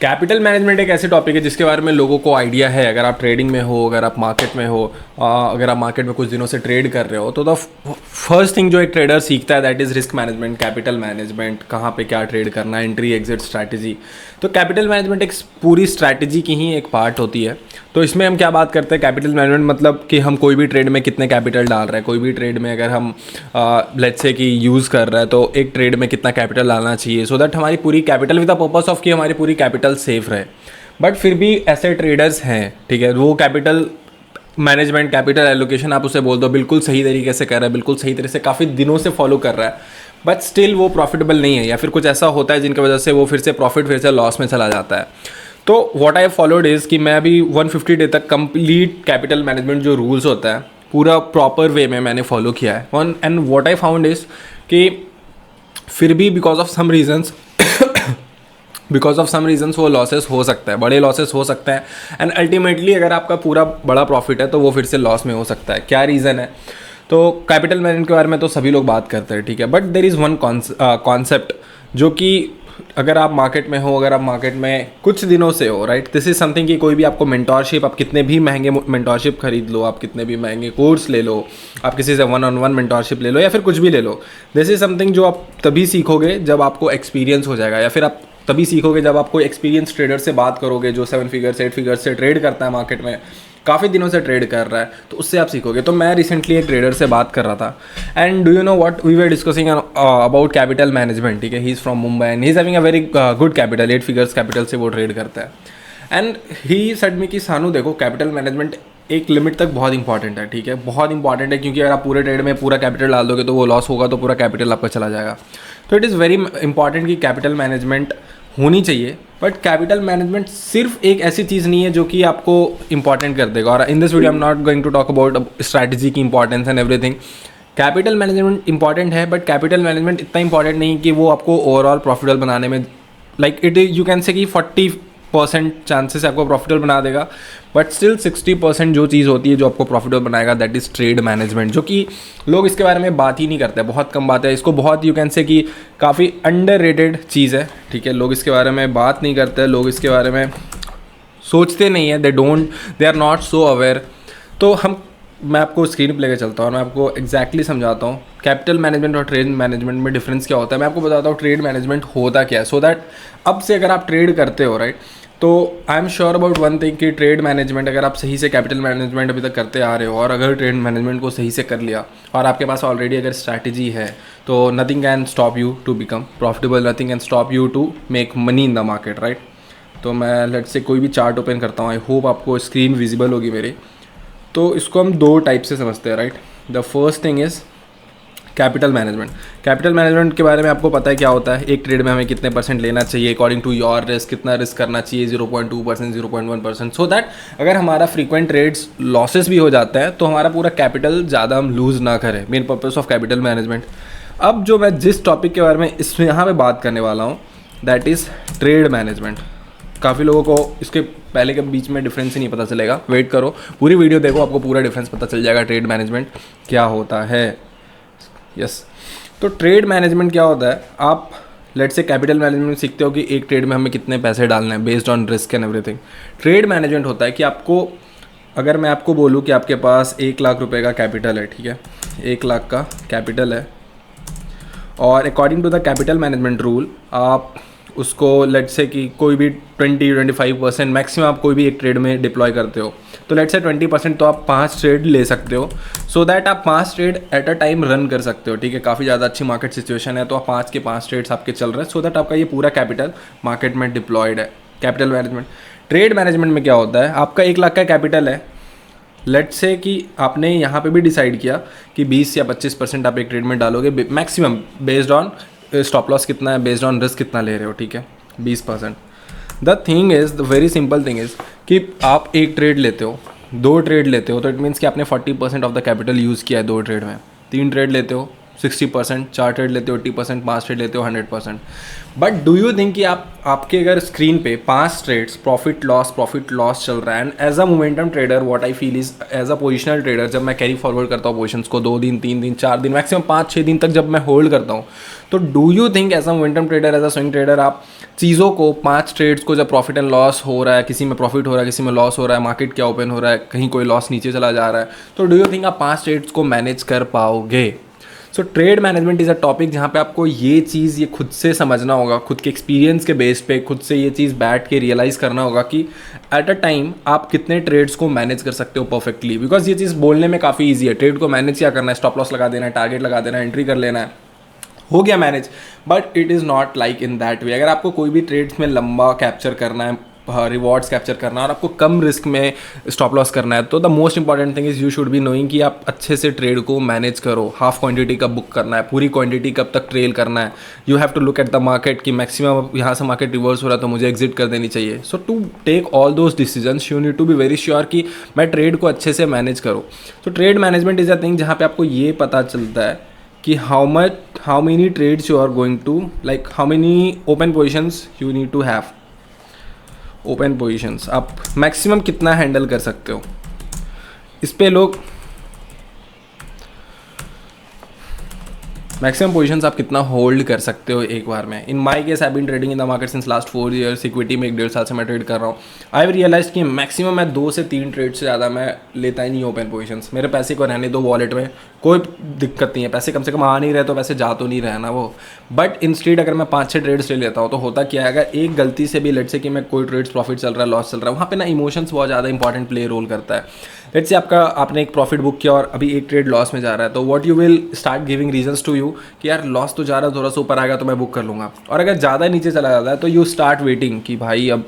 Capital management एक ऐसे topic है जिसके बारे में लोगों को आइडिया है। अगर आप ट्रेडिंग में हो, अगर आप मार्केट में हो, अगर आप मार्केट में कुछ दिनों से ट्रेड कर रहे हो, तो द फर्स्ट थिंग जो एक ट्रेडर सीखता है that is risk management, capital management, कहाँ पे क्या ट्रेड करना है, एंट्री एग्जिट स्ट्रैटेजी। तो कैपिटल मैनेजमेंट एक पूरी स्ट्रैटेजी की ही एक पार्ट होती है। तो इसमें हम क्या बात करते हैं, कैपिटल मैनेजमेंट मतलब कि हम कोई भी ट्रेड में कितने कैपिटल डाल रहे हैं। कोई भी ट्रेड में अगर हम लेट्स से कि यूज़ कर रहे हैं तो एक ट्रेड में कितना कैपिटल डालना चाहिए, सो दैट हमारी पूरी capital with the purpose of कि हमारी पूरी कैपिटल सेफ रहे। बट फिर भी ऐसे ट्रेडर्स हैं, ठीक है, वो कैपिटल मैनेजमेंट, कैपिटल एलोकेशन आप उसे बोल दो, बिल्कुल सही तरीके से कर रहा है, बिल्कुल सही तरह से काफ़ी दिनों से फॉलो कर रहा है, बट स्टिल वो प्रॉफिटेबल नहीं है, या फिर कुछ ऐसा होता है जिनकी वजह से वो फिर से प्रॉफिट फिर से लॉस में चला जाता है। तो व्हाट आई फॉलोड इज़ कि मैं अभी 150 डे तक कंप्लीट कैपिटल मैनेजमेंट जो रूल्स होता है पूरा प्रॉपर वे में मैंने फॉलो किया है। And what I found is कि फिर भी बिकॉज ऑफ सम रीजन्स वो लॉसेस हो सकता है, बड़े लॉसेस हो सकते हैं। एंड अल्टीमेटली अगर आपका पूरा बड़ा प्रॉफिट है तो वो फिर से लॉस में हो सकता है। क्या रीज़न है? तो कैपिटल मैनेजमेंट के बारे में तो सभी लोग बात करते हैं, ठीक है, but there is one concept जो कि अगर आप मार्केट में हो, अगर आप मार्केट में कुछ दिनों से हो, राइट, दिस इज़ समथिंग कि कोई भी आपको मेंटोरशिप, आप कितने भी महंगे मेंटोरशिप खरीद लो, आप कितने भी महंगे कोर्स ले लो, आप किसी से 1-on-1 मेंटोरशिप ले लो, या फिर कुछ भी ले लो, दिस इज़ समथिंग जो आप तभी सीखोगे जब आपको एक्सपीरियंस हो जाएगा, या फिर आप तभी सीखोगे जब आप कोई एक्सपीरियंस ट्रेडर से बात करोगे जो 7 फिगर्स 8 फिगर्स से ट्रेड करता है, मार्केट में काफ़ी दिनों से ट्रेड कर रहा है, तो उससे आप सीखोगे। तो मैं रिसेंटली एक ट्रेडर से बात कर रहा था, and do you know what we were discussing about capital management, ठीक है। He is from Mumbai and he is having a very good capital, 8 figures capital से वो ट्रेड करता है। एंड ही सेड मी कि सानू देखो, कैपिटल मैनेजमेंट एक लिमिट तक बहुत इंपॉर्टेंट है, ठीक है, बहुत इंपॉर्टेंट है, क्योंकि अगर आप पूरे ट्रेड में पूरा कैपिटल डाल दोगे तो वो लॉस होगा, तो पूरा कैपिटल आपका चला जाएगा। तो इट इज़ वेरी इंपॉर्टेंट कि कैपिटल मैनेजमेंट होनी चाहिए। बट कैपिटल मैनेजमेंट सिर्फ एक ऐसी चीज़ नहीं है जो कि आपको इंपॉर्टेंट कर देगा। और in this video I am not going to talk about strategy की importance and everything. Capital management important है, बट कैपिटल मैनेजमेंट इतना इंपॉर्टेंट नहीं कि वो आपको ओवरऑल प्रॉफिटेबल बनाने में, like it you can say कि 40% चांसेस आपको प्रॉफिटेबल बना देगा, बट स्टिल 60% जो चीज़ होती है जो आपको प्रॉफिटेबल बनाएगा दैट इज़ ट्रेड मैनेजमेंट, जो कि लोग इसके बारे में बात ही नहीं करते, बहुत कम बात है इसको, बहुत यू कैन से कि काफ़ी अंडररेटेड चीज़ है, ठीक है। लोग इसके बारे में बात नहीं करते, लोग इसके बारे में सोचते नहीं है, they are not so aware. तो मैं आपको स्क्रीन पर लेकर चलता हूँ और मैं आपको एग्जैक्टली समझाता हूँ कैपिटल मैनेजमेंट और ट्रेड मैनेजमेंट में डिफरेंस क्या होता है। मैं आपको बताता हूँ ट्रेड मैनेजमेंट होता क्या है, सो दैट अब से अगर आप ट्रेड करते हो, राइट, तो I am sure about one thing कि ट्रेड मैनेजमेंट अगर आप सही से कैपिटल मैनेजमेंट अभी तक करते आ रहे हो, और अगर ट्रेड मैनेजमेंट को सही से कर लिया और आपके पास ऑलरेडी अगर स्ट्रैटेजी है, तो nothing can stop you to become profitable, nothing can stop you to make money in the market, right. तो मैं लेट्स से कोई भी चार्ट ओपन करता हूँ, आई होप आपको स्क्रीन विजिबल होगी मेरी। तो इसको हम दो टाइप से समझते हैं, right. The first thing is capital management. Capital management के बारे में आपको पता है क्या होता है, एक ट्रेड में हमें कितने परसेंट लेना चाहिए अकॉर्डिंग टू योर रिस्क, कितना रिस्क करना चाहिए, 0.2%, 0.1%, सो दैट अगर हमारा फ्रीक्वेंट ट्रेड्स लॉसेस भी हो जाता है तो हमारा पूरा कैपिटल ज़्यादा हम लूज़ ना करें, main purpose of capital management. अब जो मैं जिस टॉपिक के बारे में इसमें यहाँ पे बात करने वाला हूँ दैट इज़ ट्रेड मैनेजमेंट। काफ़ी लोगों को इसके पहले के बीच में डिफरेंस ही नहीं पता चलेगा, वेट करो, पूरी वीडियो देखो, आपको पूरा डिफरेंस पता चल जाएगा ट्रेड मैनेजमेंट क्या होता है। यस, तो ट्रेड मैनेजमेंट क्या होता है, आप लेट से कैपिटल मैनेजमेंट सीखते हो कि एक ट्रेड में हमें कितने पैसे डालने हैं based on risk and everything. Trade management होता है कि आपको, अगर मैं आपको बोलूँ कि आपके पास 1 लाख रुपए का कैपिटल है, ठीक है, 1 लाख का कैपिटल है, और according to the capital management rule आप उसको लेट से कि कोई भी 20-25% मैक्सिमम आप कोई भी एक ट्रेड में डिप्लॉय करते हो, तो लेट से 20% तो आप 5 ट्रेड ले सकते हो, सो दैट आप 5 trade at a time run कर सकते हो, ठीक है। काफ़ी ज़्यादा अच्छी मार्केट सिचुएशन है तो आप 5 के 5 ट्रेड्स आपके चल रहे हैं, सो दैट आपका ये पूरा कैपिटल मार्केट में डिप्लॉयड है। Capital management. ट्रेड मैनेजमेंट में क्या होता है, आपका 1 लाख का कैपिटल है, लेट से कि आपने यहाँ पे भी डिसाइड किया कि 20 या 25% आप एक ट्रेड में डालोगे maximum, based on stop loss कितना है, बेस्ड ऑन रिस्क कितना ले रहे हो, ठीक है, 20%। The thing is, the very simple thing is कि आप एक ट्रेड लेते हो, 2 ट्रेड लेते हो, तो इट मीन्स कि आपने 40% ऑफ द कैपिटल यूज़ किया है 2 ट्रेड में। 3 ट्रेड लेते हो, 60%, 4 ट्रेड लेते हो 80%, 5 ट्रेड लेते हो 100%। बट डू यू थिंक कि आपके अगर स्क्रीन पे 5 ट्रेड्स प्रॉफिट लॉस चल रहा है, and as a momentum trader what I feel is, as a positional trader जब मैं कैरी फॉरवर्ड करता हूँ पोजिशंस को 2 दिन 3 दिन 4 दिन मैक्सिमम 5-6 दिन तक जब मैं होल्ड करता हूँ, तो do you think as a momentum trader, as a swing trader, आप चीज़ों को 5 ट्रेड्स को जब प्रॉफिट एंड लॉस हो रहा है, किसी में प्रॉफिट हो रहा है किसी में लॉस हो रहा है, मार्केट क्या ओपन हो रहा है, कहीं कोई लॉस नीचे चला जा रहा है, तो डू यू थिंक आप 5 ट्रेड्स को मैनेज कर पाओगे? So trade management is a topic जहाँ पे आपको ये चीज़ ये खुद से समझना होगा, खुद के एक्सपीरियंस के बेस पे खुद से ये चीज़ बैठ के रियलाइज़ करना होगा कि एट अ टाइम आप कितने ट्रेड्स को मैनेज कर सकते हो परफेक्टली। बिकॉज ये चीज़ बोलने में काफ़ी ईजी है, ट्रेड को मैनेज क्या करना है, स्टॉप लॉस लगा देना है, टारगेट लगा देना है, एंट्री कर लेना है, हो गया manage. But it is not like in that way. अगर आपको कोई भी ट्रेड्स में लंबा कैप्चर करना है, रिवॉर्ड्स कैप्चर करना है और आपको कम रिस्क में स्टॉप लॉस करना है, तो the most important thing is you should be knowing कि आप अच्छे से ट्रेड को मैनेज करो। हाफ क्वांटिटी कब बुक करना है, पूरी क्वांटिटी कब तक ट्रेल करना है। You have to look at the market कि मैक्सिमम यहाँ से मार्केट रिवर्स हो रहा है तो मुझे एग्जिट कर देनी चाहिए। So to take all those decisions you need to be very sure कि मैं ट्रेड को अच्छे से मैनेज करूँ। तो trade management is a thing जहाँ पे आपको ये पता चलता है कि how many trades you are going to, like how many open positions you need to have. Open positions आप मैक्सिमम कितना हैंडल कर सकते हो, इस पे लोग मैक्सिमम पोजीशंस आप कितना होल्ड कर सकते हो एक बार में। In my case I been trading in the market since last 4 years, equity में 1.5 साल से मैं ट्रेड कर रहा हूँ। आई हैव रियलाइज कि मैक्सिमम मैं 2 से 3 ट्रेड से ज़्यादा मैं लेता ही नहीं ओपन पोजीशंस। मेरे पैसे को रहने दो वॉलेट में, कोई दिक्कत नहीं है, पैसे कम से कम आ नहीं रहे तो पैसे जा तो नहीं रहे ना वो। बट इंस्टेड अगर मैं 5-6 ट्रेड्स ले लेता हूँ तो होता क्या है, अगर एक गलती से भी लेट से कि मैं कोई ट्रेड्स प्रॉफिट चल रहा है लॉस चल रहा है, वहाँ पे ना इमोशंस बहुत ज़्यादा इंपॉर्टेंट प्ले रोल करता है। लेट्स से आपने एक प्रॉफिट बुक किया और अभी एक ट्रेड लॉस में जा रहा है, तो what you will start giving reasons to you कि यार लॉस तो जा रहा है, थोड़ा सा ऊपर आएगा तो मैं बुक कर लूँगा। और अगर ज़्यादा नीचे चला जाता है तो यू स्टार्ट वेटिंग कि भाई अब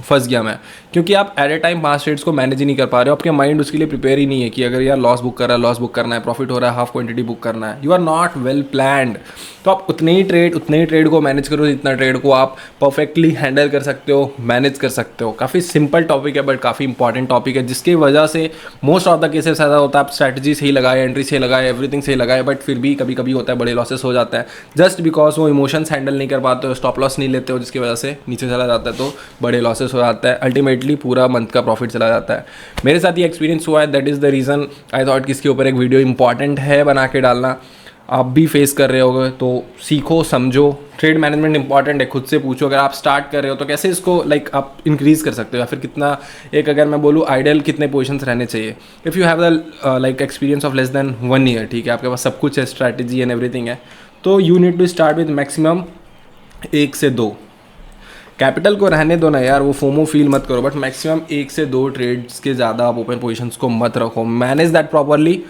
फंस गया मैं, क्योंकि आप एट ए टाइम 5 ट्रेड्स को मैनेज ही नहीं कर पा रहे हो। आपके माइंड उसके लिए प्रिपेयर ही नहीं है कि अगर यार लॉस बुक कर रहा है, लॉस बुक करना है, प्रॉफिट हो रहा है, हाफ क्वांटिटी बुक करना है। You are not well planned. तो आप उतने ही ट्रेड को मैनेज करो जितना ट्रेड को आप परफेक्टली हैंडल कर सकते हो, मैनेज कर सकते हो। काफ़ी सिंपल टॉपिक है बट काफ़ी इंपॉर्टेंट टॉपिक है, जिसकी वजह से मोस्ट ऑफ द केसेस ऐसा होता है आप स्ट्रैटेजी सही लगाए, एंट्री सही लगाए, एवरीथिंग सही लगाए, बट फिर भी कभी कभी होता है बड़े लॉसेस हो जाता है जस्ट बिकॉज वो इमोशंस हैंडल नहीं कर पाते हो, स्टॉप लॉस नहीं लेते हो, जिसकी वजह से नीचे चला जाता है तो बड़े लॉसेस हो जाता है। अल्टीमेटली पूरा मंथ का प्रॉफिट चला जाता है। मेरे साथ ये एक्सपीरियंस हुआ है, that is the reason I thought कि इसके ऊपर एक वीडियो इंपॉर्टेंट है बना के डालना। आप भी फेस कर रहे होगे तो सीखो समझो। ट्रेड मैनेजमेंट इंपॉर्टेंट है, खुद से पूछो अगर आप स्टार्ट कर रहे हो तो कैसे इसको आप इंक्रीज़ कर सकते हो, या फिर कितना एक अगर मैं बोलूँ आइडियल कितने पोजीशंस रहने चाहिए। If you have the experience of less than 1 year, ठीक है, आपके पास सब कुछ है, स्ट्रैटेजी एंड एवरीथिंग है, तो you need to start with maximum 1 से 2। कैपिटल को रहने दो ना यार, वो फोमो फील मत करो, बट मैक्सिमम 1 से 2 ट्रेड्स के ज़्यादा आप ओपन पोजीशंस को मत रखो। Manage that properly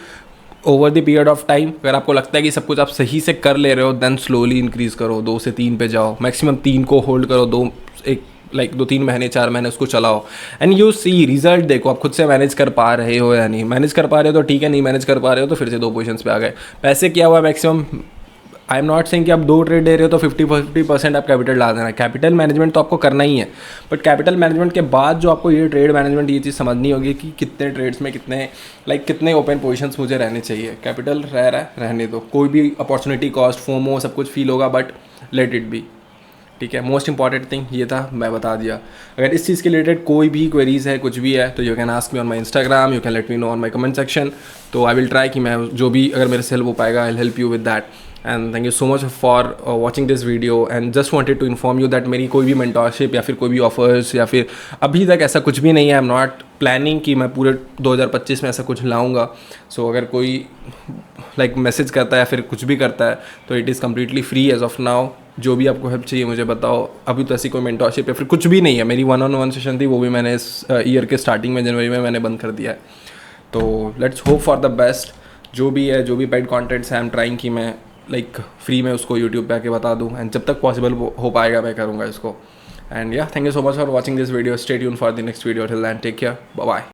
over the period of time. अगर आपको लगता है कि सब कुछ आप सही से कर ले रहे हो, देन स्लोली इंक्रीज करो, 2 से 3 पे जाओ, मैक्सिमम 3 को होल्ड करो, 2-3 महीने 4 महीने उसको चलाओ, एंड यू सी रिजल्ट देखो आप खुद से मैनेज कर पा रहे हो या नहीं। मैनेज कर पा रहे हो तो ठीक है, नहीं मैनेज कर पा रहे हो तो फिर से 2 पोजीशंस पे आ गए। पैसे क्या हुआ maximum, I am not saying कि आप 2 ट्रेड ले रहे हो तो 50% आप कैपिटल डाल देना। कैपिटल मैनेजमेंट तो आपको करना ही है, बट कैपिटल मैनेजमेंट के बाद जो आपको ये ट्रेड मैनेजमेंट ये चीज़ समझनी होगी कि कितने ट्रेड्स में कितने ओपन पोजीशंस मुझे रहने चाहिए। कैपिटल रह रहा है रहने दो, कोई भी अपॉर्चुनिटी कॉस्ट फोमो सब कुछ फील होगा, बट लेट इट बी, ठीक है। मोस्ट इंपॉर्टेंट थिंग ये था, मैं बता दिया। अगर इस चीज़ के रिलेटेड कोई भी क्वेरीज है, कुछ भी है, तो you can ask me on my Instagram, you can let me know on my comment section. तो आई विल ट्राई कि मैं जो भी अगर मेरे से हेल्प हो पाएगा I will help you with that. And thank you so much for watching this video, and just wanted to inform you that मेरी कोई भी मेंटरशिप या फिर कोई भी ऑफर्स या फिर अभी तक ऐसा कुछ भी नहीं है। आई एम नॉट प्लानिंग कि मैं पूरे 2025 में ऐसा कुछ लाऊंगा। सो अगर कोई मैसेज करता है या फिर कुछ भी करता है तो it is completely free as of now. जो भी आपको हेल्प चाहिए मुझे बताओ। अभी तो ऐसी कोई मेंटरशिप या फिर कुछ भी नहीं है। मेरी 1-on-1 सेशन थी, वो भी मैंने इस ईयर के स्टार्टिंग में जनवरी में मैंने बंद कर दिया है। तो let's hope for the best. जो भी है, जो भी पेड कॉन्टेंट्स है, आई एम ट्राइंग कि मैं फ्री में उसको यूट्यूब पे आके बता दूँ, एंड जब तक पॉसिबल हो पाएगा मैं करूँगा इसको। And yeah thank you so much for watching this video. Stay tune for the next video. Till then take care, bye bye.